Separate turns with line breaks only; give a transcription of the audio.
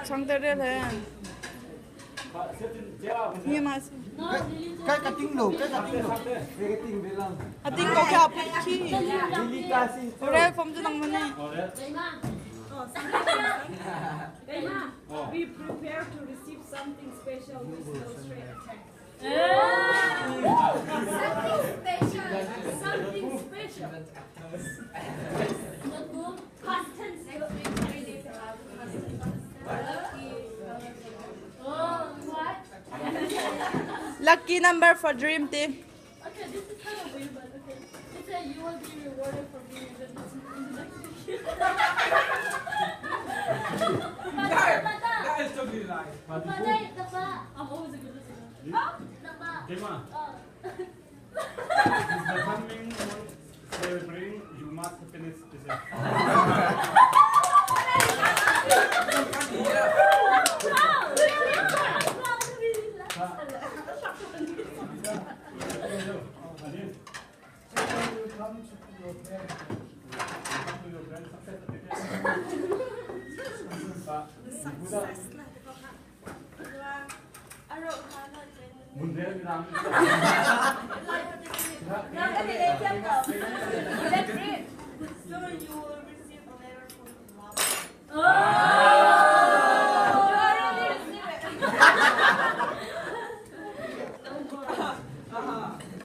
상대를 해. Nghe mà
cái tiếng lù cái tiếng lù cái tiếng về lòng
tiếng có cái áp chi 그래 범주 낭만해
Be prepared to receive something special with no straight attack. Something special.
Lucky number for dream team.
Okay, this is kind of weird, but okay. It said you will be rewarded for being a good listener in the next video.
that is totally lie
I'm always a good listener.
Dima, the coming celebrating, you must finish this.